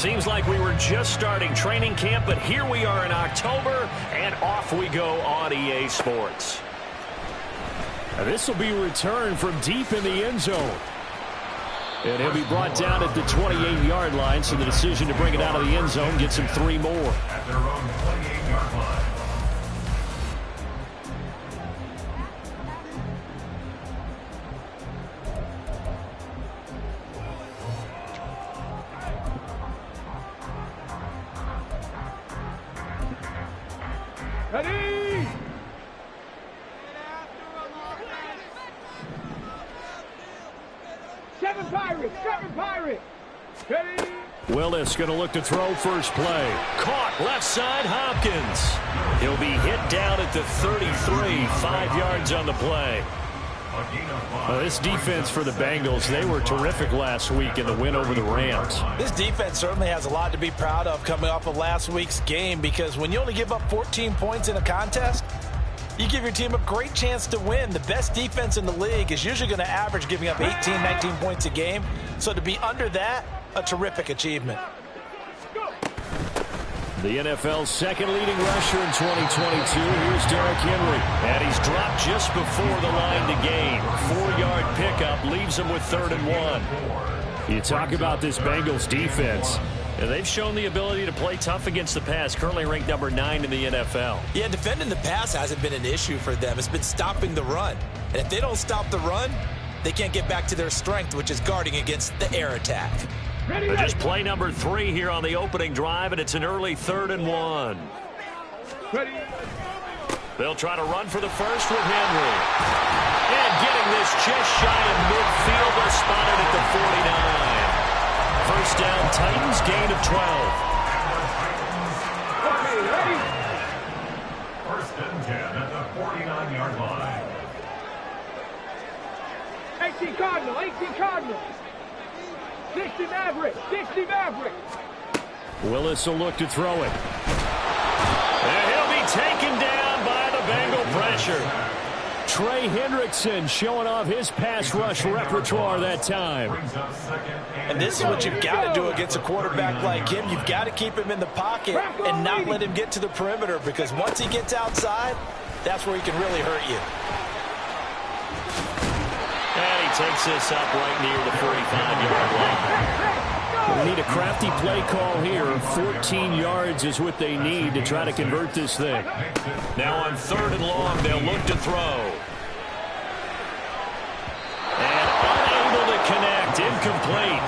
seems like we were just starting training camp, but here we are in October, and off we go on EA Sports. This will be a return from deep in the end zone. And he'll be brought down at the 28-yard line, so the decision to bring it out of the end zone gets him 3 more. At their own 28-yard line. Ready! Seven Pirates! Ready! Willis going to look to throw first play. Caught left side, Hopkins. He'll be hit down at the 33, 5 yards on the play. This defense for the Bengals, they were terrific last week in the win over the Rams. This defense certainly has a lot to be proud of coming off of last week's game, because when you only give up 14 points in a contest, you give your team a great chance to win. The best defense in the league is usually going to average giving up 18, 19 points a game. So to be under that, a terrific achievement. The NFL's second leading rusher in 2022. Here's Derrick Henry. And he's dropped just before the line to gain. 4-yard pickup leaves him with 3rd and 1. You talk about this Bengals defense. And they've shown the ability to play tough against the pass, currently ranked number 9 in the NFL. Yeah, defending the pass hasn't been an issue for them. It's been stopping the run. And if they don't stop the run, they can't get back to their strength, which is guarding against the air attack. Just play number 3 here on the opening drive, and it's an early 3rd and 1. They'll try to run for the first with Henry. And getting this just shy of midfield, they're spotted at the 49. First down, Titans, gain of 12. Okay, ready? First and 10 at the 49-yard line. 18 Cardinal. 60 Maverick. Willis will look to throw it. And he'll be taken down by the Bengal pressure. Trey Hendrickson showing off his pass rush repertoire that time. And this is what you've got to do against a quarterback like him. You've got to keep him in the pocket and not let him get to the perimeter, because once he gets outside, that's where he can really hurt you. And he takes this up right near the 45-yard line. They need a crafty play call here. 14 yards is what they need to try to convert this thing. Now on 3rd and long, they'll look to throw. And unable to connect, incomplete.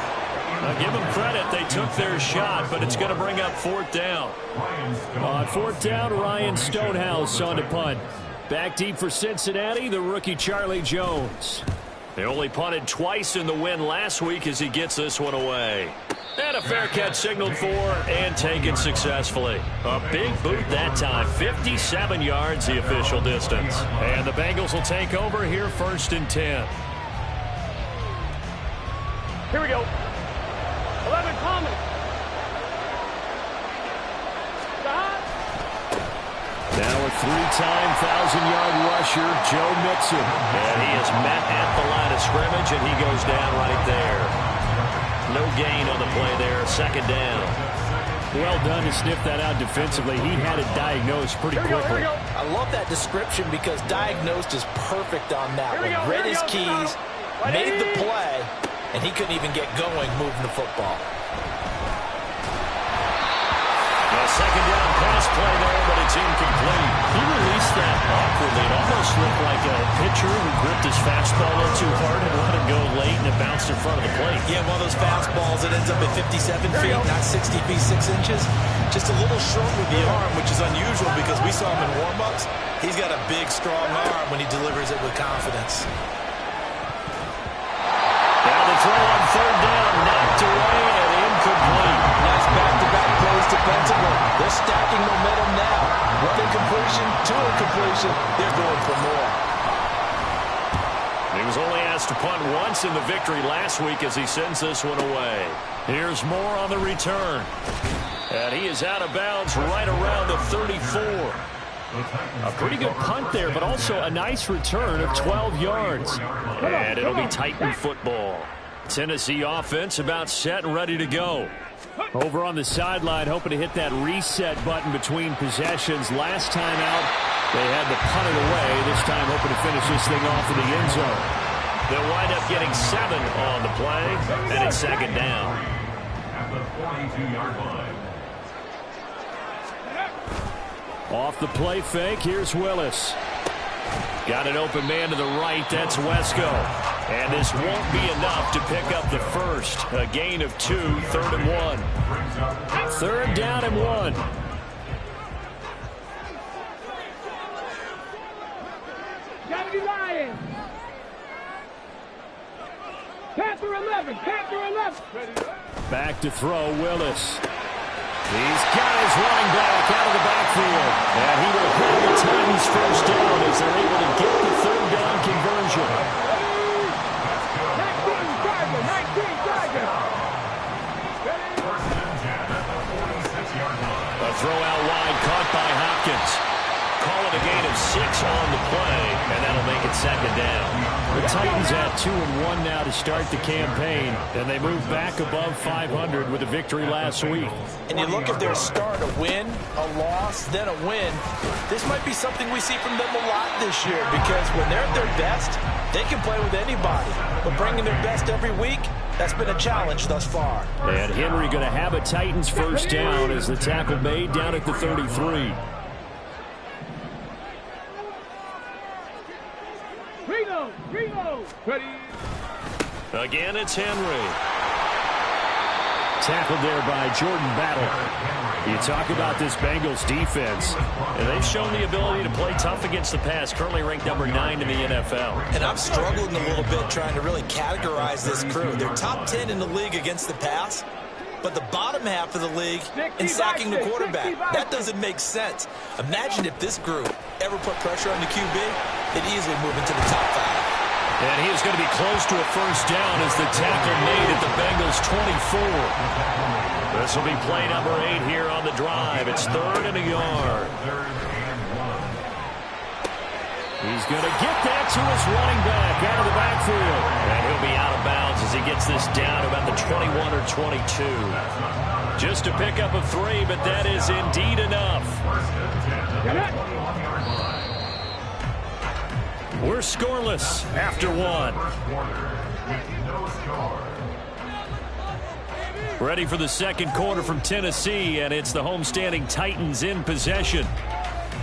Now give them credit, they took their shot, but it's going to bring up 4th down. On 4th down, Ryan Stonehouse on to punt. Back deep for Cincinnati, the rookie Charlie Jones. They only punted twice in the win last week as he gets this one away. And a fair catch signaled for and taken successfully. A big boot that time. 57 yards the official distance. And the Bengals will take over here 1st and 10. Here we go. 11 Thomas. Now a 3-time 1,000-yard rusher, Joe Mixon. And he is met at the line of scrimmage, and he goes down right there. No gain on the play there, 2nd down. Well done to sniff that out defensively. He had it diagnosed pretty quickly. I love that description, because diagnosed is perfect on that one. Read his keys, made the play, and he couldn't even get going moving the football. A 2nd down pass play there, but it's incomplete. He released that Awkwardly. It almost looked like a pitcher who gripped his fastball a little too hard and let it go late, and it bounced in front of the plate. Yeah, one of those fastballs that ends up at 57 feet, not 60 feet 6 inches. Just a little short with the arm, which is unusual because we saw him in warm-ups. He's got a big, strong arm when he delivers it with confidence. Now the throw on 3rd down, knocked away and incomplete. Nice back-to-back plays defensively. They're stacking momentum now. One incompletion, 2 incompletion. They're going for more. He was only asked to punt once in the victory last week as he sends this one away. Here's more on the return. And he is out of bounds right around the 34. A pretty good punt there, but also a nice return of 12 yards. And it'll be Titan football. Tennessee offense about set and ready to go. Over on the sideline, hoping to hit that reset button between possessions. Last time out, they had to punt it away. This time, hoping to finish this thing off in the end zone. They'll wind up getting 7 on the play, and it's second down. At the 42-yard line. Off the play fake, here's Willis. Got an open man to the right, that's Wesco. And this won't be enough to pick up the first. A gain of 2, 3rd and 1. 3rd down and 1. Gotta be lying. Panther 11, Panther 11. Back to throw, Willis. He's got his running back out of the backfield. And he will have the Titans first down as they're able to get the 3rd down conversion. 19 Tiger. First and 10 at the 46-yard line. A throw out wide caught by Hopkins. Call it a gain of 6 on the play, and that'll make it second down. The Titans at 2-1 now to start the campaign, and they move back above 500 with a victory last week. And you look at their start, a win, a loss, then a win. This might be something we see from them a lot this year because when they're at their best, they can play with anybody. But bringing their best every week, that's been a challenge thus far. And Henry going to have a Titans first down as the tackle made down at the 33. Reno. Ready. Again, it's Henry. Tackled there by Jordan Battle. You talk about this Bengals defense. And they've shown the ability to play tough against the pass, currently ranked number 9 in the NFL. And I'm struggling a little bit trying to really categorize this crew. They're top 10 in the league against the pass, but the bottom half of the league in sacking the quarterback. That doesn't make sense. Imagine if this group ever put pressure on the QB, they'd easily move into the top 5. And he is going to be close to a first down as the tackle made at the Bengals 24. This will be play number 8 here on the drive. It's 3rd and a yard. He's going to get that to his running back out of the backfield. And he'll be out of bounds as he gets this down to about the 21 or 22. Just a pickup of 3, but that is indeed enough. We're scoreless after 1. Ready for the second quarter from Tennessee, and it's the homestanding Titans in possession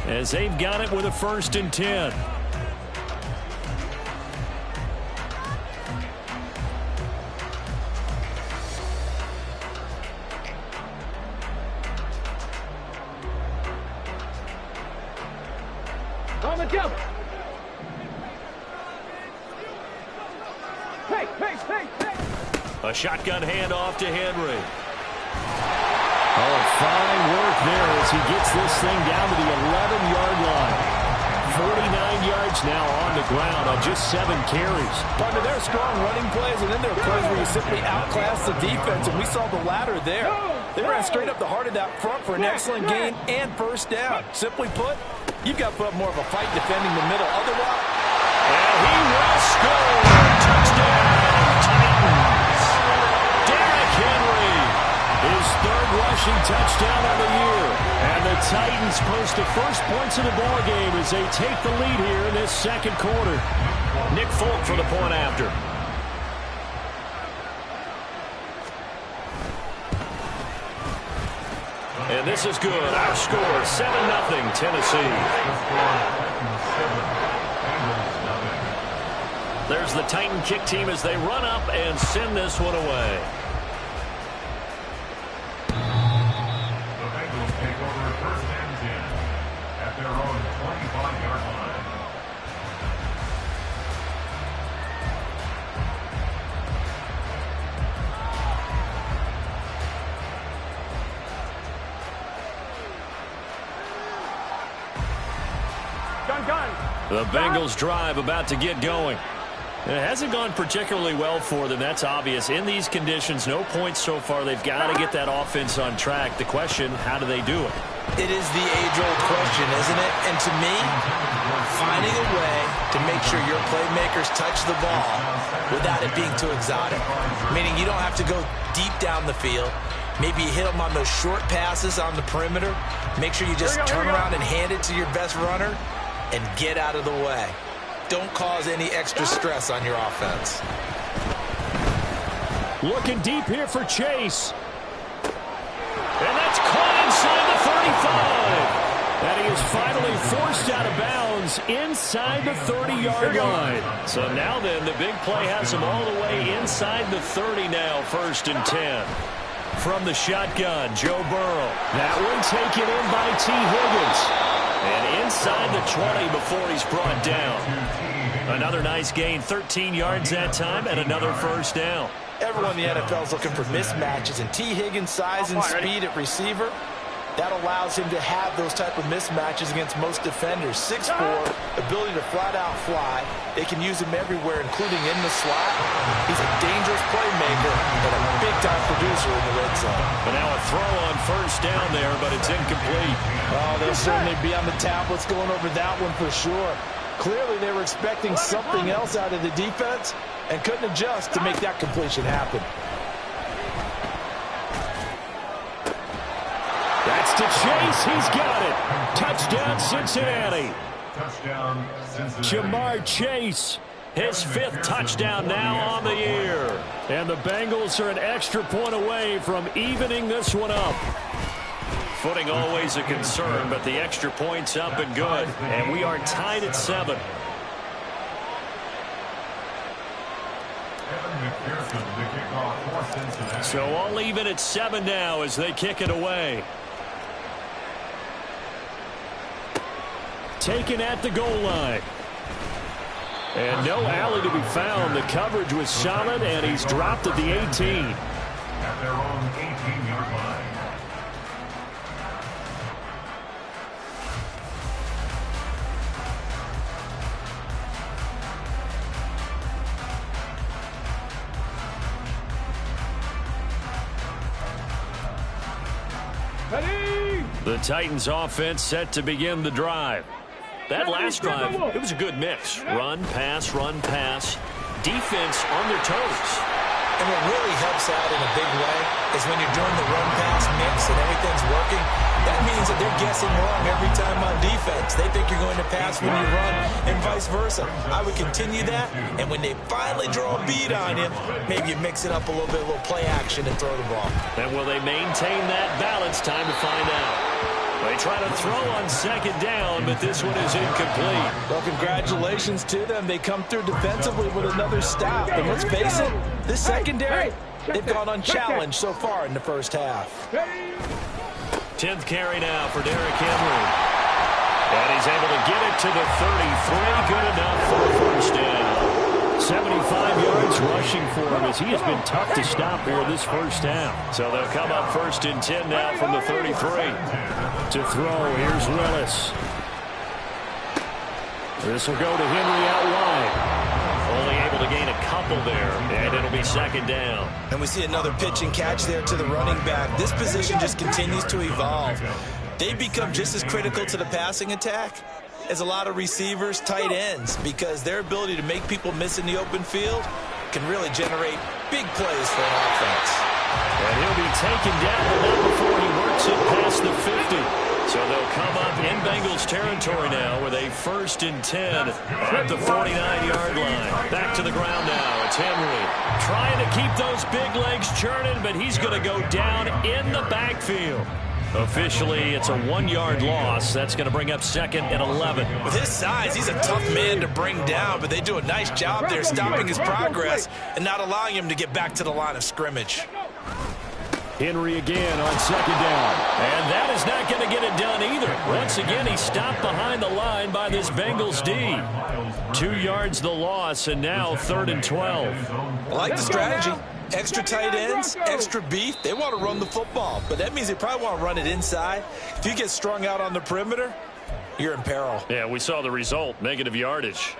as they've got it with a 1st and 10. On the jump. Hey. A shotgun handoff to Henry. Oh, fine work there as he gets this thing down to the 11-yard line. 49 yards now on the ground on just 7 carries. Partner, there are strong running plays, and then there are plays where you simply outclass the defense, and we saw the latter there. They ran straight up the heart of that front for an excellent gain and first down. Simply put, you've got to put up more of a fight defending the middle. Otherwise, And he will score. Touchdown, Titans. Derrick Henry, His 3rd rushing touchdown of the year. And the Titans post the first points of the ball game as they take the lead here in this second quarter. Nick Folk for the point after. And this is good. Our score, 7-0 Tennessee. There's the Titan kick team as they run up and send this one away. The Bengals take over 1st and 10 at their own 25-yard line. Gun. The Bengals drive about to get going. It hasn't gone particularly well for them, that's obvious. In these conditions, no points so far. They've got to get that offense on track. The question, how do they do it? It is the age-old question, isn't it? And to me, finding a way to make sure your playmakers touch the ball without it being too exotic. Meaning you don't have to go deep down the field. Maybe you hit them on those short passes on the perimeter. Make sure you just turn around and hand it to your best runner and get out of the way. Don't cause any extra stress on your offense. Looking deep here for Chase. And that's caught inside the 35. And he is finally forced out of bounds inside the 30-yard line. So now then, the big play has him all the way inside the 30 now, 1st and 10. From the shotgun, Joe Burrow. That one taken in by T. Higgins. And inside the 20 before he's brought down. Another nice gain, 13 yards that time, and another first down. Everyone in the NFL is looking for mismatches, and T. Higgins' size and speed at receiver, that allows him to have those type of mismatches against most defenders. 6'4", ability to flat-out fly. They can use him everywhere, including in the slot. He's a dangerous playmaker and a big-time producer in the red zone. But now a throw on first down there, but it's incomplete. Oh, they'll certainly be on the tablets going over that one for sure. Clearly, they were expecting something else out of the defense and couldn't adjust to make that completion happen. That's to Chase. He's got it. Touchdown, Cincinnati. Touchdown, Cincinnati. Jamar Chase. His 5th touchdown now on the year. And the Bengals are an extra point away from evening this one up. Footing always a concern, but the extra point's up and good. And we are tied at 7. So all even at 7 now as they kick it away. Taken at the goal line. And no alley to be found. The coverage was solid, and he's dropped at the 18. At their own 18-yard line. The Titans offense set to begin the drive. That last drive, it was a good mix. Run, pass, defense on their toes. And what really helps out in a big way is when you're doing the run-pass mix and everything's working, that means that they're guessing wrong every time on defense. They think you're going to pass when you run and vice versa. I would continue that, and when they finally draw a bead on you, maybe you mix it up a little bit, a little play action and throw the ball. And will they maintain that balance? Time to find out. They try to throw on 2nd down, but this one is incomplete. Well, congratulations to them. They come through defensively with another stop. And let's face it, this secondary, they've gone unchallenged so far in the first half. 10th carry now for Derrick Henry. And he's able to get it to the 33. Good enough for a first down. 75 yards rushing for him as he has been tough to stop here this first half. So they'll come up 1st and 10 now from the 33. To throw, here's Willis. This will go to Henry out wide. Only able to gain a couple there, and it'll be 2nd down. And we see another pitch and catch there to the running back. This position just continues to evolve. They become just as critical to the passing attack as a lot of receivers, tight ends, because their ability to make people miss in the open field can really generate big plays for an offense. And he'll be taken down, but not before he works it past the 50. So they'll come up in Bengals territory now with a 1st and 10 at the 49-yard line. Back to the ground now. It's Henry trying to keep those big legs churning, but he's going to go down in the backfield. Officially, it's a 1-yard loss. That's going to bring up 2nd and 11. With his size, he's a tough man to bring down, but they do a nice job there stopping his progress and not allowing him to get back to the line of scrimmage. Henry again on 2nd down. And that is not going to get it done either. Once again, he's stopped behind the line by this Bengals D. 2 yards the loss, and now 3rd and 12. I like the strategy. Extra tight ends, extra beef. They want to run the football, but that means they probably want to run it inside. If you get strung out on the perimeter, you're in peril. Yeah, we saw the result, negative yardage.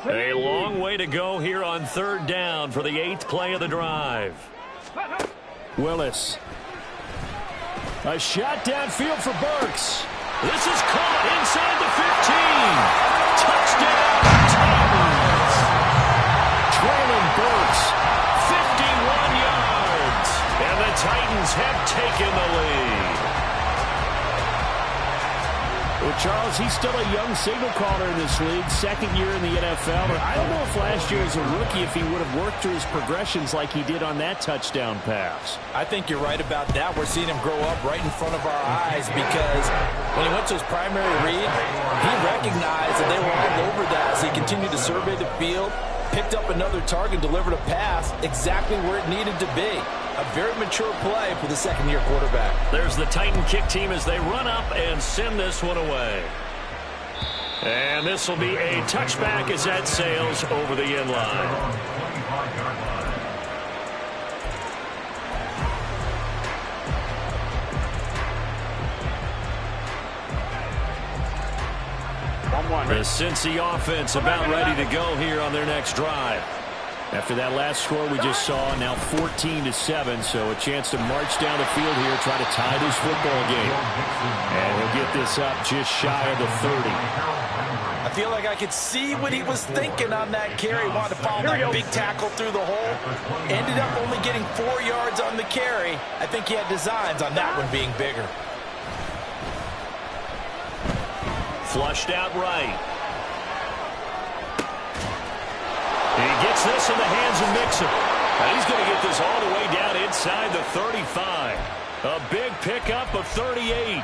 A long way to go here on 3rd down for the 8th play of the drive. Willis. A shot downfield for Burks. This is caught inside the 15. Touchdown, Titans. Traylon Burks. 51 yards. And the Titans have Charles, he's still a young signal caller in this league, second year in the NFL. But I don't know if last year as a rookie, if he would have worked through his progressions like he did on that touchdown pass. I think you're right about that. We're seeing him grow up right in front of our eyes because when he went to his primary read, he recognized that they were all over that as he continued to survey the field, picked up another target, delivered a pass exactly where it needed to be. A very mature play for the second-year quarterback. There's the Titan kick team as they run up and send this one away. And this will be a touchback as that sails over the end line. The Cincy offense about ready to go here on their next drive. After that last score we just saw, now 14-7, so a chance to march down the field here, try to tie this football game. And he'll get this up just shy of the 30. I feel like I could see what he was thinking on that carry. Wanted to follow that big tackle through the hole. Ended up only getting 4 yards on the carry. I think he had designs on that one being bigger. Flushed out right. He gets this in the hands of Mixon. And he's going to get this all the way down inside the 35. A big pickup of 38.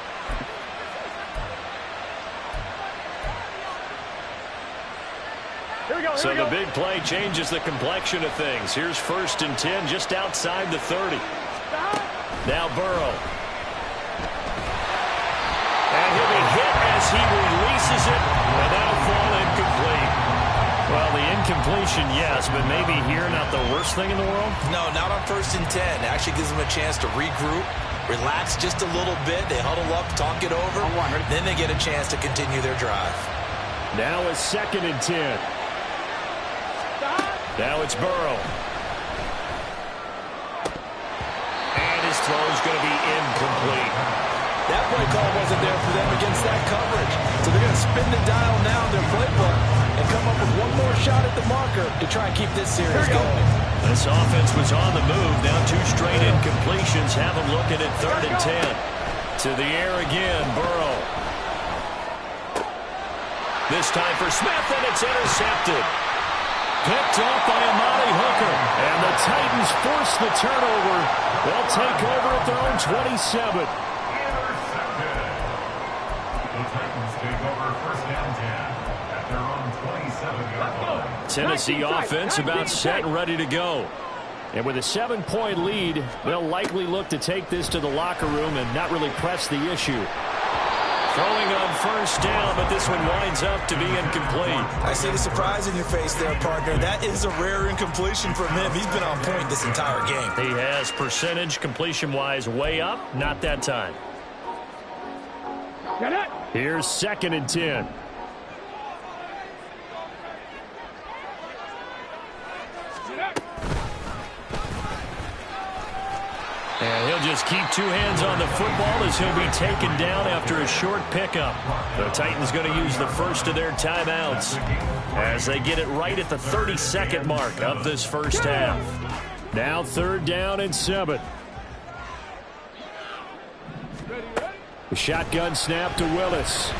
So the big play changes the complexion of things. Here's 1st and 10 just outside the 30. Now Burrow. And he'll be hit as he releases it. And that'll fall incomplete. Well, the incompletion, yes, but maybe here not the worst thing in the world? No, not on 1st and 10. Actually gives them a chance to regroup, relax just a little bit. They huddle up, talk it over. Then they get a chance to continue their drive. Now it's 2nd and 10. Now it's Burrow. And his throw is going to be incomplete. That play call wasn't there for them against that coverage. So they're going to spin the dial now in their playbook and come up with one more shot at the marker to try and keep this series going. This offense was on the move. Now 2 straight incompletions have them looking at 3rd and 10. To the air again, Burrow. This time for Smith, and it's intercepted. Picked off by Amani Hooker. And the Titans force the turnover. They'll take over at their own 27. Tennessee offense about set and ready to go. And with a 7-point lead, they'll likely look to take this to the locker room and not really press the issue. Throwing on 1st down, but this one winds up to be incomplete. I see the surprise in your face there, partner. That is a rare incompletion from him. He's been on point this entire game. He has percentage completion-wise way up. Not that time. Here's 2nd and 10. And he'll just keep 2 hands on the football as he'll be taken down after a short pickup. The Titans going to use the first of their timeouts as they get it right at the 32nd mark of this first half. Now 3rd down and 7. The shotgun snap to Willis.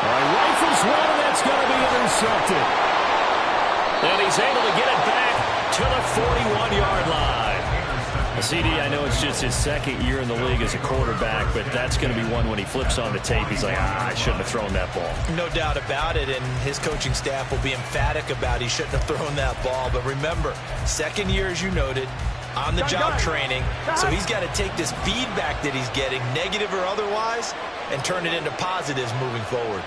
Rifles one, and that's going to be intercepted. And he's able to get it back to the 41-yard line. CD, I know it's just his 2nd year in the league as a quarterback, but that's going to be one when he flips on the tape. He's like, I shouldn't have thrown that ball. No doubt about it, and his coaching staff will be emphatic about he shouldn't have thrown that ball. But remember, 2nd year, as you noted, on-the-job training, so he's got to take this feedback that he's getting, negative or otherwise, and turn it into positives moving forward.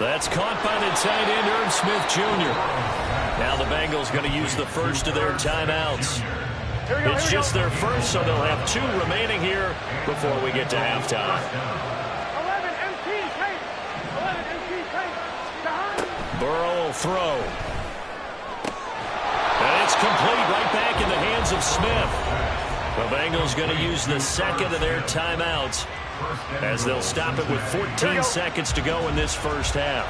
That's caught by the tight end, Irv Smith Jr. Now the Bengals going to use the first of their timeouts. It's just their first, so they'll have 2 remaining here before we get to halftime. 11 MT tape. 11 MT tape. Burrow will throw. And it's complete right back in the hands of Smith. The Bengals going to use the 2nd of their timeouts as they'll stop it with 14 seconds to go in this first half.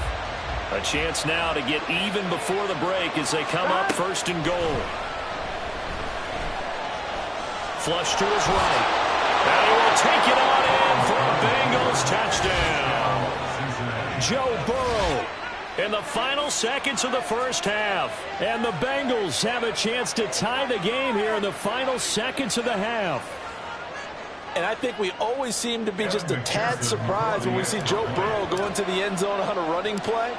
A chance now to get even before the break as they come up 1st and goal. flush to his right. And he will take it on in for a Bengals touchdown. Joe Burrow in the final seconds of the first half. And the Bengals have a chance to tie the game here in the final seconds of the half. And I think we always seem to be just a tad surprised when we see Joe Burrow go into the end zone on a running play.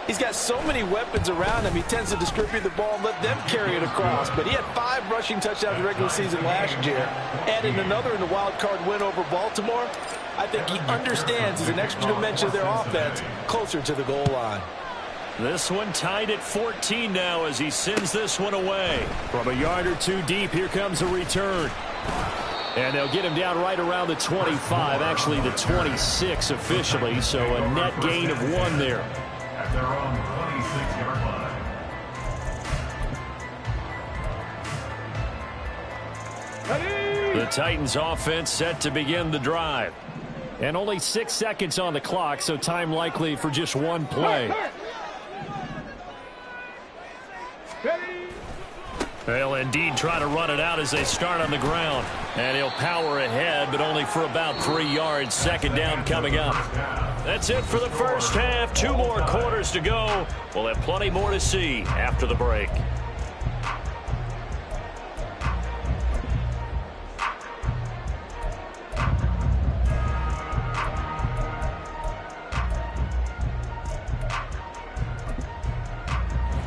He's got so many weapons around him. He tends to distribute the ball and let them carry it across. But he had 5 rushing touchdowns in the regular season last year. Adding another in the wild card win over Baltimore. I think he understands as an extra dimension of their offense closer to the goal line. This one tied at 14 now as he sends this one away. From a yard or two deep, here comes a return. And they'll get him down right around the 25, actually the 26 officially, so a net gain of 1 there. At their own 26-yard line. The Titans offense set to begin the drive. And only 6 seconds on the clock, so time likely for just 1 play. They'll indeed try to run it out as they start on the ground. And he'll power ahead, but only for about 3 yards. Second down coming up. That's it for the first half. 2 more quarters to go. We'll have plenty more to see after the break.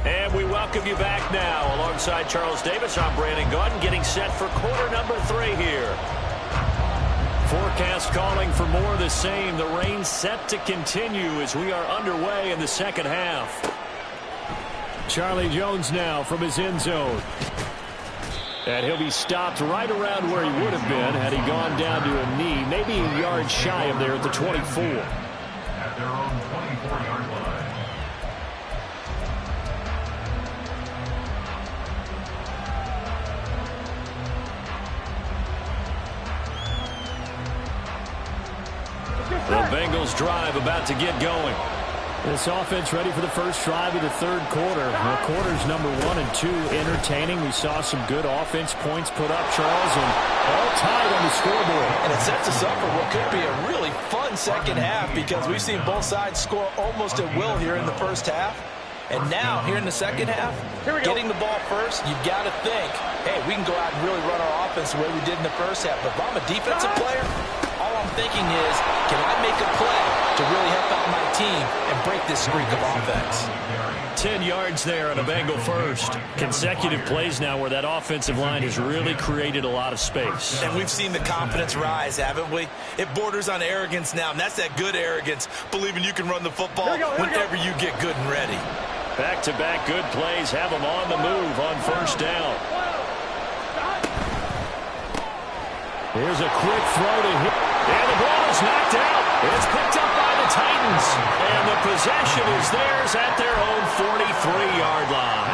And we welcome you back now. Alongside Charles Davis, I'm Brandon Gaudin, getting set for quarter number 3 here. Forecast calling for more of the same. The rain set to continue as we are underway in the second half. Charlie Jones now from his end zone. And he'll be stopped right around where he would have been had he gone down to a knee, maybe a yard shy of there at the 24. At their own 24-yard line. The Bengals drive about to get going. This offense ready for the first drive of the third quarter. Well, quarters number 1 and 2 entertaining. We saw some good offense points put up, Charles, and all tied on the scoreboard. And it sets us up for what could be a really fun second half because we've seen both sides score almost at will here in the first half. And now, here in the second half, getting the ball first, you've got to think, hey, we can go out and really run our offense the way we did in the first half. But if I'm a defensive player, all I'm thinking is, can I make a play to really help out my team and break this streak of offense? 10 yards there on a Bengal first. Consecutive plays now where that offensive line has really created a lot of space. And we've seen the confidence rise, haven't we? It borders on arrogance now, and that's that good arrogance, believing you can run the football whenever you get good and ready. Back-to-back good plays have them on the move on first down. Here's a quick throw to hit. And the ball is knocked out. It's picked up by the Titans. And the possession is theirs at their own 43-yard line.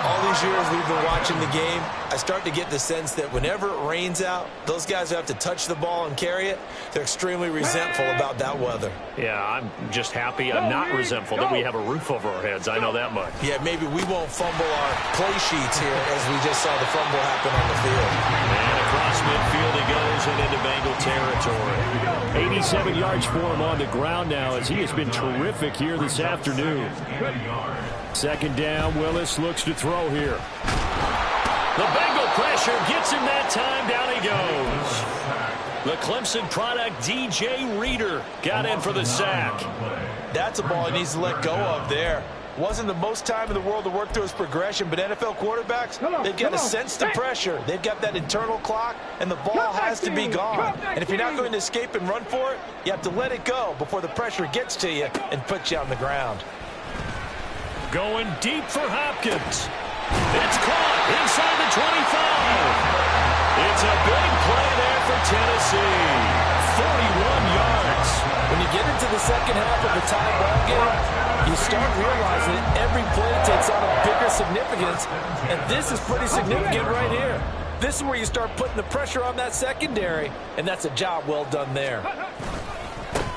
All these years we've been watching the game, I start to get the sense that whenever it rains out, those guys who have to touch the ball and carry it, they're extremely resentful about that weather. Yeah, I'm just happy. I'm not resentful that we have a roof over our heads. I know that much. Yeah, maybe we won't fumble our play sheets here as we just saw the fumble happen on the field. And across midfield he goes and into Bengal territory. 87 yards for him on the ground now as he has been terrific here this afternoon. Second down, Willis looks to throw here. The Bengal pressure gets him that time. Down he goes. The Clemson product, DJ Reader, got in for the sack. That's a ball he needs to let go of there. Wasn't the most time in the world to work through his progression, but NFL quarterbacks, they've got a sense to pressure. They've got that internal clock, and the ball has to be gone. And if you're not going to escape and run for it, you have to let it go before the pressure gets to you and puts you on the ground. Going deep for Hopkins. It's caught inside the 25. It's a big play there for Tennessee. 41 yards. When you get into the second half of a tie ball game, you start realizing that every play takes on a bigger significance, and this is pretty significant right here. This is where you start putting the pressure on that secondary, and that's a job well done there.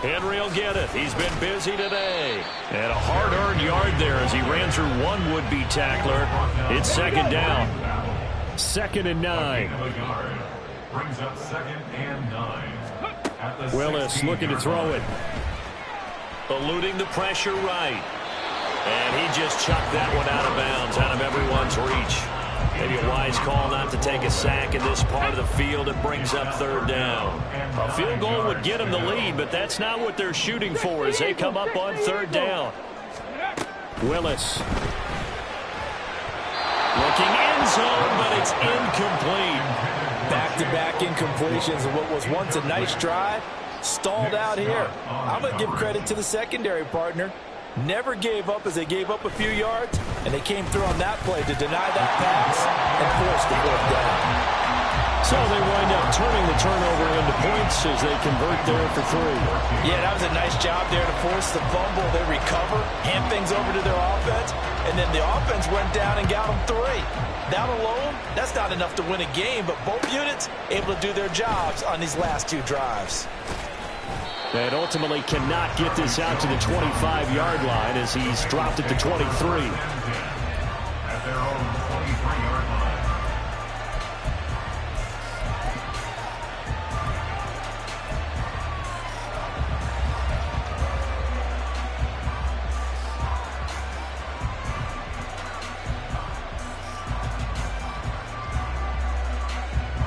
Henry will get it. He's been busy today. And a hard-earned yard there as he ran through one would-be tackler. It's second down. 2nd and 9. Brings up 2nd and 9. At the Willis looking to throw it. Eluding the pressure right. And he just chucked that one out of bounds, out of everyone's reach. Maybe a wise call not to take a sack in this part of the field. It brings up 3rd down. A field goal would get them the lead, but that's not what they're shooting for as they come up on 3rd down. Willis. Looking end zone, but it's incomplete. Back-to-back incompletions of what was once a nice drive. Stalled out here. I'm going to give credit to the secondary partner. Never gave up as they gave up a few yards, and they came through on that play to deny that pass and force the 4th down. So they wind up turning the turnover into points as they convert there for 3. Yeah, that was a nice job there to force the fumble. They recover, hand things over to their offense, and then the offense went down and got them 3. That alone, that's not enough to win a game, but both units able to do their jobs on these last 2 drives. And ultimately cannot get this out to the 25-yard line as he's dropped it to 23. At their own 23-yard line.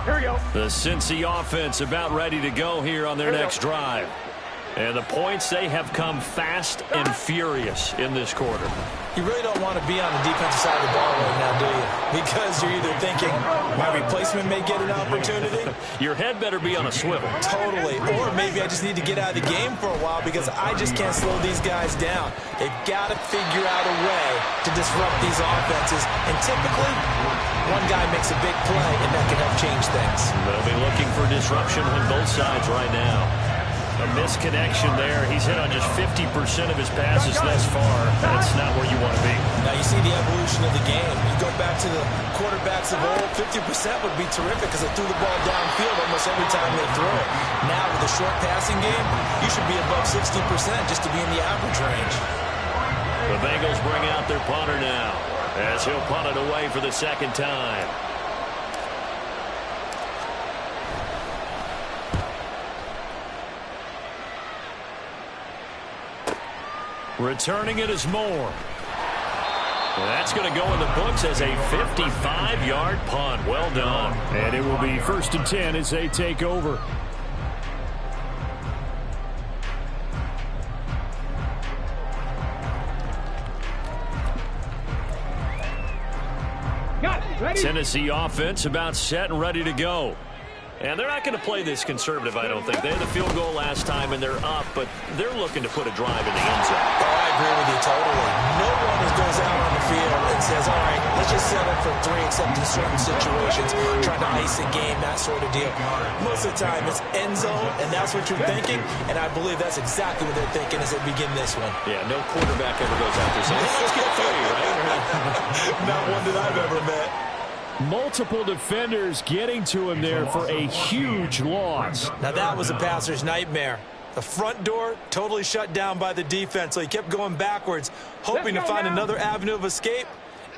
Here we go. The Cincy offense about ready to go here on their next drive. And the points, they have come fast and furious in this quarter. You really don't want to be on the defensive side of the ball right now, do you? Because you're either thinking, my replacement may get an opportunity. Your head better be on a swivel. Totally. Or maybe I just need to get out of the game for a while because I just can't slow these guys down. They've got to figure out a way to disrupt these offenses. And typically, one guy makes a big play, and that can help change things. They'll be looking for disruption on both sides right now. A misconnection there. He's hit on just 50% of his passes thus far. That's not where you want to be. Now you see the evolution of the game. You go back to the quarterbacks of old, 50% would be terrific because they threw the ball downfield almost every time they threw it. Now with the short passing game, you should be above 60% just to be in the average range. The Bengals bring out their punter now as he'll punt it away for the 2nd time. Returning it is Moore. That's going to go in the books as a 55-yard punt. Well done. And it will be 1st and 10 as they take over. Tennessee offense about set and ready to go. And they're not going to play this conservative, I don't think. They had the field goal last time, and they're up, but they're looking to put a drive in the end zone. Oh, I agree with you totally. No one goes out on the field and says, all right, let's just settle for 3 except in certain situations, trying to ice a game, that sort of deal. Most of the time, it's end zone, and that's what you're thinking, and I believe that's exactly what they're thinking as they begin this one. Yeah, no quarterback ever goes out there saying, let's get 3, right? Not one that I've ever met. Multiple defenders getting to him there for a huge loss. Now that was a passer's nightmare. The front door totally shut down by the defense, so he kept going backwards, hoping to find another avenue of escape.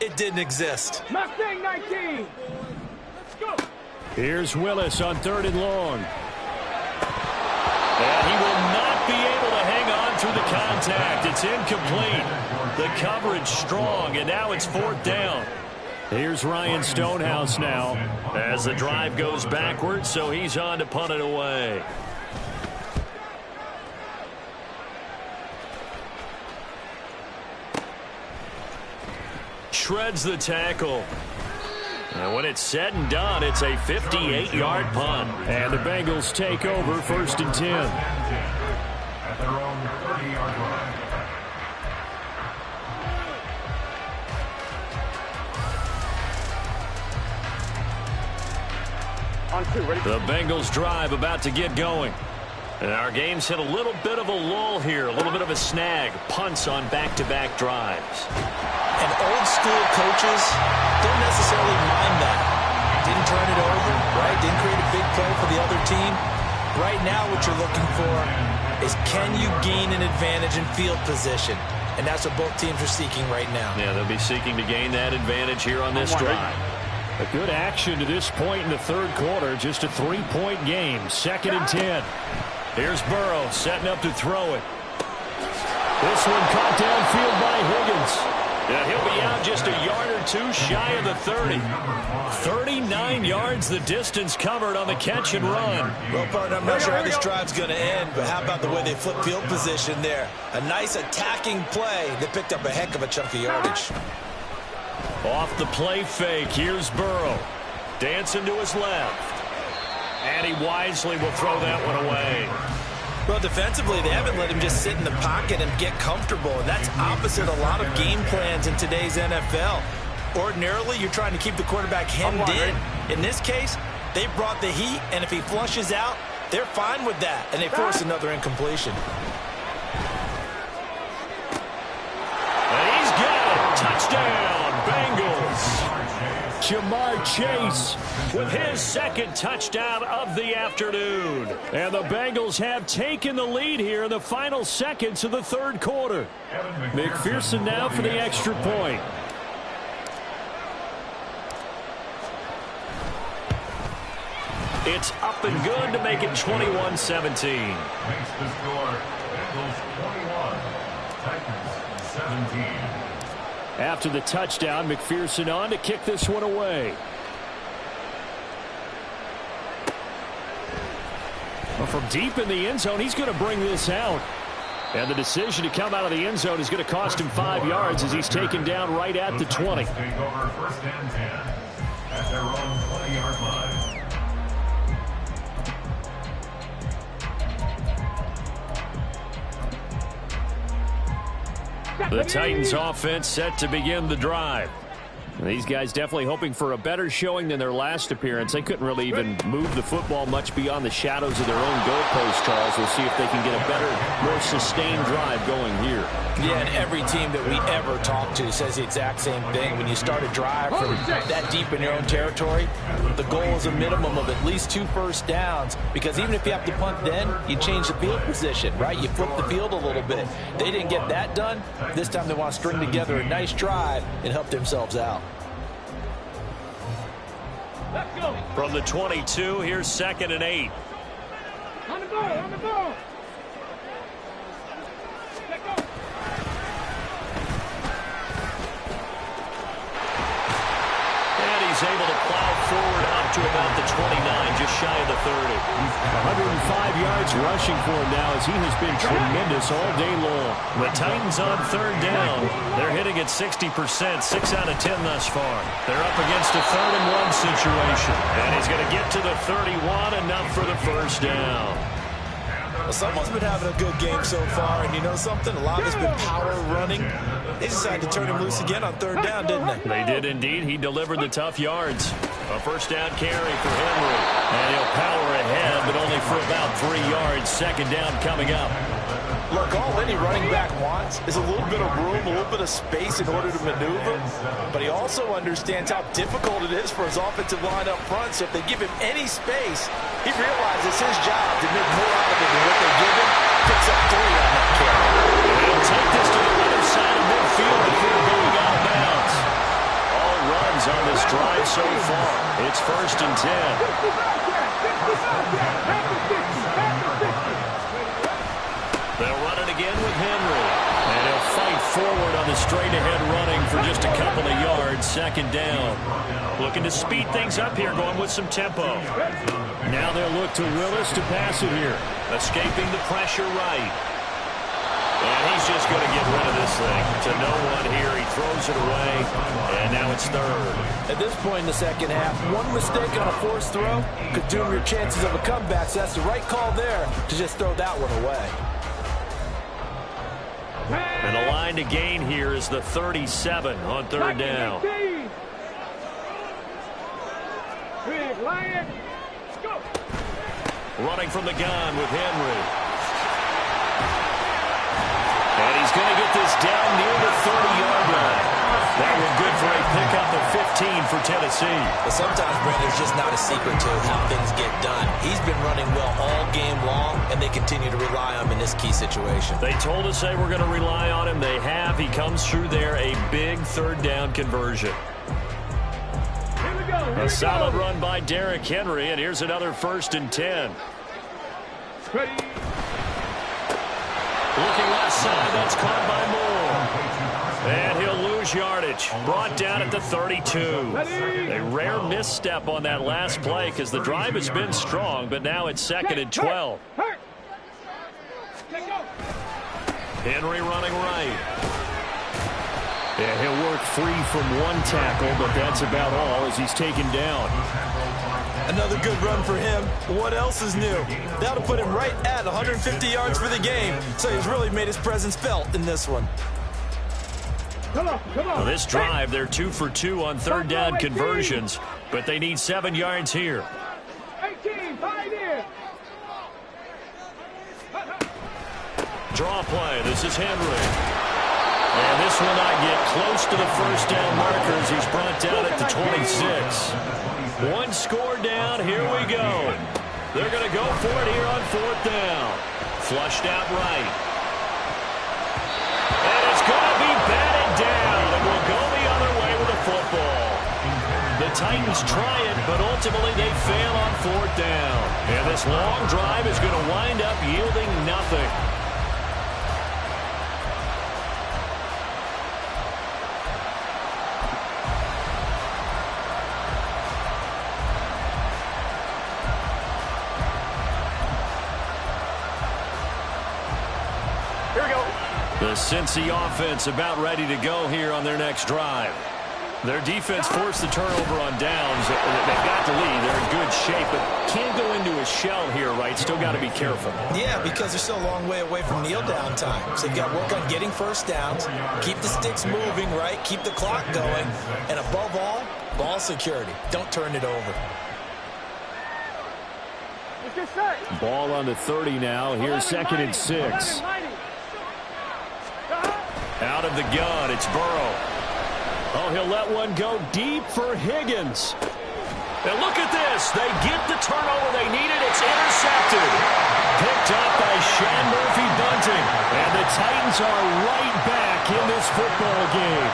It didn't exist. Mustang 19. Let's go. Here's Willis on 3rd and long. And he will not be able to hang on through the contact. It's incomplete. The coverage strong, and now it's 4th down. Here's Ryan Stonehouse now as the drive goes backwards, so he's on to punt it away. Shreds the tackle. And when it's said and done, it's a 58-yard punt. And the Bengals take over 1st and 10. At their own 30-yard line. The Bengals drive about to get going. And our game's hit a little bit of a lull here, a little bit of a snag. Punts on back-to-back drives. And old school coaches don't necessarily mind that. Didn't turn it over, right? Didn't create a big play for the other team. Right now what you're looking for is can you gain an advantage in field position? And that's what both teams are seeking right now. Yeah, they'll be seeking to gain that advantage here on this drive. A good action to this point in the third quarter. Just a 3-point game. 2nd and 10. Here's Burrow setting up to throw it. This one caught downfield by Higgins. Yeah, he'll be out just a yard or two shy of the 30. 39 yards the distance covered on the catch and run. Well, partner, I'm not sure how this drive's going to end, but how about the way they flip field position there? A nice attacking play. They picked up a heck of a chunk of yardage. Off the play fake, here's Burrow. Dancing to his left. And he wisely will throw that one away. Well, defensively, they haven't let him just sit in the pocket and get comfortable, and that's opposite a lot of game plans in today's NFL. Ordinarily, you're trying to keep the quarterback hemmed in. In this case, they brought the heat, and if he flushes out, they're fine with that, and they force another incompletion. And he's got it. Touchdown, Bengals. Jamar Chase with his 2nd touchdown of the afternoon. And the Bengals have taken the lead here in the final seconds of the third quarter. McPherson now for the extra point. It's up and good to make it 21-17. Makes the score Bengals 21, Titans 17. After the touchdown, McPherson on to kick this one away. Well, from deep in the end zone, he's going to bring this out. And the decision to come out of the end zone is going to cost him 5 yards as he's taken down right at the 20. Take over 1st and 10 at their own 20-yard line. The Titans offense set to begin the drive. These guys definitely hoping for a better showing than their last appearance. They couldn't really even move the football much beyond the shadows of their own goalpost, Charles. We'll see if they can get a better, more sustained drive going here. Yeah, and every team that we ever talk to says the exact same thing. When you start a drive from that deep in your own territory, the goal is a minimum of at least 2 first downs, because even if you have to punt then, you change the field position, right? You flip the field a little bit. They didn't get that done. This time they want to string together a nice drive and help themselves out. From the 22, here's 2nd and 8. On the ball, on the ball. And he's able to plow forward up to about the 29, just shy of the 30. 105 yards rushing for him now as he has been tremendous all day long. The Titans on 3rd down. They're hitting at 60%, 6 out of 10 thus far. They're up against a 3rd and 1 situation. And he's going to get to the 31, enough for the first down. Well, someone's been having a good game so far, and you know something? A lot of it's been power running. They decided to turn him loose again on 3rd down, didn't they? They did indeed. He delivered the tough yards. A 1st down carry for Henry. And he'll power ahead, but only for about 3 yards. 2nd down coming up. Look, all any running back wants is a little bit of room, a little bit of space in order to maneuver. But he also understands how difficult it is for his offensive line up front. So if they give him any space, he realizes it's his job to make more out of it than what they give him. Picks up 3 on that carry. He'll take this to the other side of midfield before going out of bounds. All runs on this drive so far. It's 1st and 10. They'll run it again with Henry. And he'll fight forward on the straight-ahead running for just a couple of yards. 2nd down. Looking to speed things up here, going with some tempo. Now they'll look to Willis to pass it here. Escaping the pressure right. And he's just going to get rid of this thing. To no one here. He throws it away. And now it's 3rd. At this point in the second half, one mistake on a forced throw could doom your chances of a comeback. So that's the right call there to just throw that one away. And the line to gain here is the 37 on 3rd down. Running from the gun with Henry. And he's going to get this down near the 30-yard line. That was good for a pickup of 15 for Tennessee. But sometimes, Brandon, it's just not a secret to how things get done. He's been running well all game long, and they continue to rely on him in this key situation. They told us they were going to rely on him. They have. He comes through there, a big 3rd down conversion. Here we go. A solid run by Derrick Henry, and here's another 1st and 10. Ready. Looking left side, that's caught by Moore. And he'll lose yardage. Brought down at the 32. A rare misstep on that last play because the drive has been strong, but now it's 2nd and 12. Henry running right. Yeah, he'll work free from one tackle, but that's about all as he's taken down. Another good run for him. What else is new? That'll put him right at 150 yards for the game, so he's really made his presence felt in this one. Come on. Well, this drive, they're 2 for 2 on 3rd down conversions, but they need 7 yards here. 18, 5 in. Draw play. This is Henry. And this will not get close to the 1st down markers. He's brought down at the 26. 1 score down. Here we go. They're going to go for it here on 4th down. Flushed out right. And it's going to be batted down. And we'll go the other way with the football. The Titans try it, but ultimately they fail on 4th down. And this long drive is going to wind up yielding nothing. The Cincy offense about ready to go here on their next drive. Their defense forced the turnover on downs. They've got the lead. They're in good shape, but can't go into a shell here, right? Still got to be careful. Yeah, because they're still a long way away from kneel down time. So you've got to work on getting 1st downs, keep the sticks moving, right? Keep the clock going. And above all, ball security. Don't turn it over. Ball on the 30 now. Here's 2nd and 6. Out of the gun, it's Burrow. Oh, he'll let one go deep for Higgins. And look at this. They get the turnover they needed. It's intercepted. Picked up by Sean Murphy-Bunting. And the Titans are right back in this football game.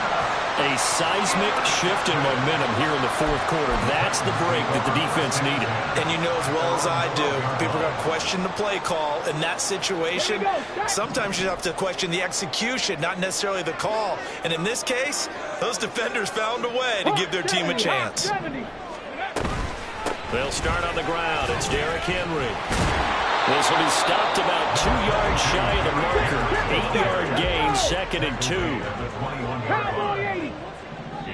A seismic shift in momentum here in the 4th quarter. That's the break that the defense needed. And you know as well as I do, people are going to question the play call in that situation. Sometimes you have to question the execution, not necessarily the call. And in this case, those defenders found a way to give their team a chance. They'll start on the ground. It's Derrick Henry. This will be stopped about 2 yards shy of the marker. 8-yard gain, 2nd and 2.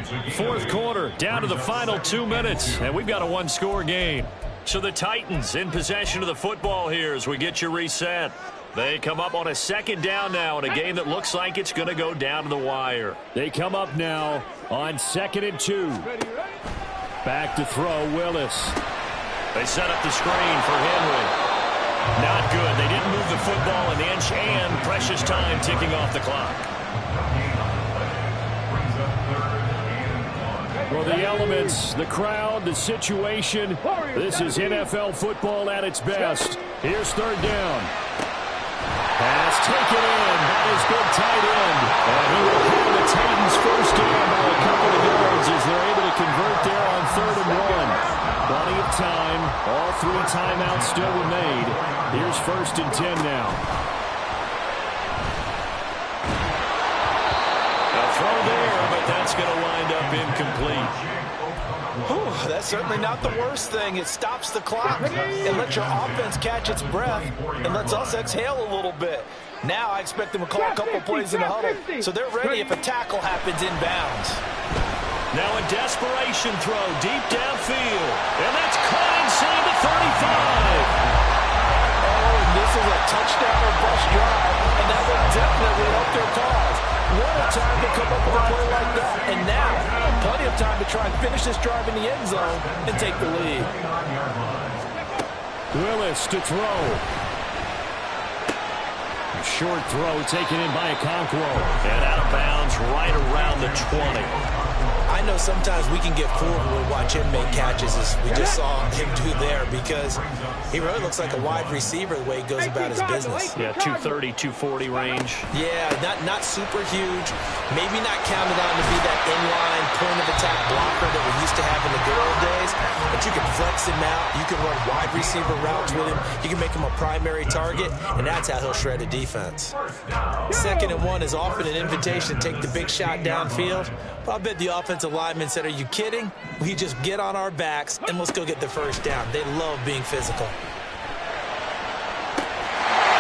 4th quarter, down to the final 2 minutes, and we've got a 1-score game. So the Titans in possession of the football here as we get you reset. They come up on a 2nd down now in a game that looks like it's going to go down to the wire. They come up now on 2nd and 2. Back to throw, Willis. They set up the screen for Henry. Not good. They didn't move the football an inch, and precious time ticking off the clock. Well, the elements, the crowd, the situation, this is NFL football at its best. Here's 3rd down. Pass taken in by his big tight end. And he will give the Titans 1st down by a couple of yards as they're able to convert there on 3rd and 1. Plenty of time. All 3 timeouts still were made. Here's 1st and 10 now. A throw there, but that's going to wind up incomplete. Whew, that's certainly not the worst thing. It stops the clock and lets your offense catch its breath and lets us exhale a little bit. Now I expect them to call a couple plays in the huddle, so they're ready if a tackle happens inbounds. Now a desperation throw deep downfield. And that's caught inside the 35. Oh, and this is a touchdown or bust drive, and that will definitely help their cause. What a time to come up with a play like that. And now, plenty of time to try and finish this drive in the end zone and take the lead. Willis to throw. Short throw taken in by Okonkwo. And out of bounds right around the 20. I know sometimes we can get fooled when we watch him make catches, as we just saw him do there, because he really looks like a wide receiver the way he goes about his business. Yeah, 230, 240 range. Yeah, not super huge. Maybe not counted on to be that inline point-of-attack blocker that we used to have in the good old days, but you can flex him out. You can run wide receiver routes with him. You can make him a primary target, and that's how he'll shred a defense. 2nd and 1 is often an invitation to take the big shot downfield. But I bet the offensive linemen said, are you kidding? We just get on our backs, and let's go get the first down. They love being physical.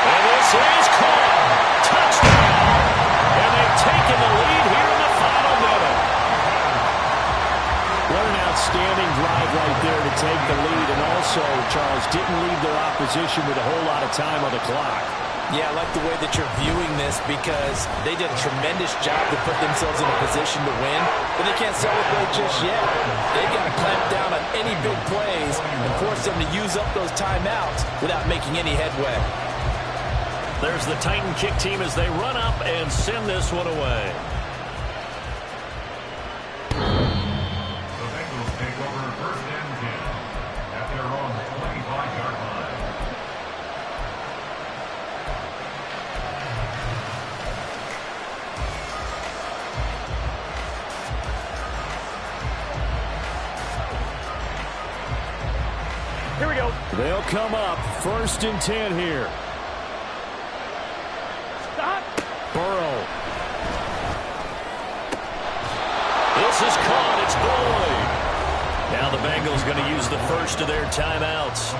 And this is caught. Touchdown. And they've taken the lead here in the final minute. What an outstanding drive right there to take the lead. And also, Charles, didn't leave their opposition with a whole lot of time on the clock. Yeah, I like the way that you're viewing this because they did a tremendous job to put themselves in a position to win, but they can't celebrate just yet. They've got to clamp down on any big plays and force them to use up those timeouts without making any headway. There's the Titan kick team as they run up and send this one away. The Bengals take over 1st and 10 at their own 25-yard line. Here we go. They'll come up 1st and 10 here. Stop. Burrow. This is caught. It's Boyd. Now the Bengals going to use the first of their timeouts,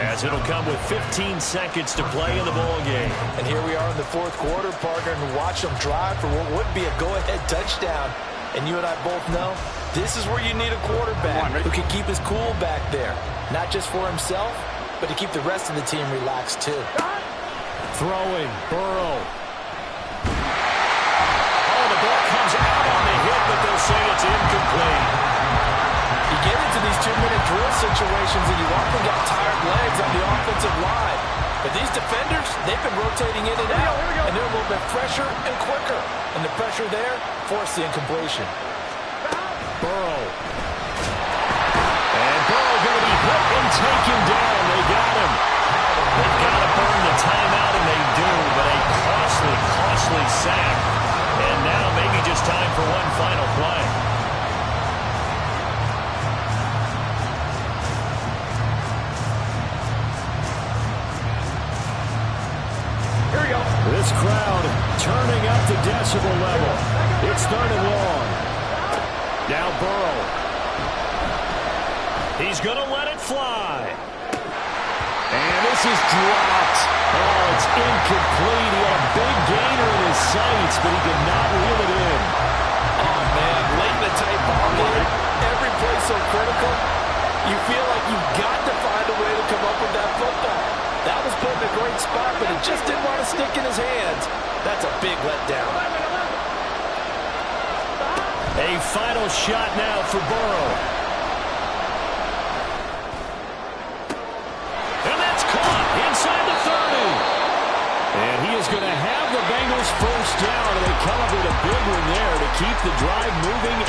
as it'll come with 15 seconds to play in the ball game. And here we are in the 4th quarter, partner, and watch them drive for what would be a go-ahead touchdown. And you and I both know this is where you need a quarterback who can keep his cool back there. Not just for himself, but to keep the rest of the team relaxed too. Throwing. Burrow. Oh, the ball comes out on the hit, but they'll say it's incomplete. You get into these 2-minute drill situations and you often got tired legs on the offensive line. But these defenders, they've been rotating in and out, and they're a little bit fresher and quicker. And the pressure there forced the incompletion. Burrow. And Burrow going to be hit and taken down. They got him. They've got to burn the timeout, and they do, but a costly sack. And now maybe just time for one final play. Here we go. This crowd turning up the decibel level. It's 3rd and long. Now Burrow. He's going to let it fly. And this is dropped. Oh, it's incomplete. He had a big gainer in his sights, but he did not reel it in. Oh, man, late in the tight ball game, every play so critical, you feel like you've got to find a way to come up with that football. That was put in a great spot, but it just didn't want to stick in his hands. That's a big letdown. A final shot now for Burrow. And that's caught inside the 30. And he is going to have the Bengals first down, and they come up with a big one there to keep the drive moving.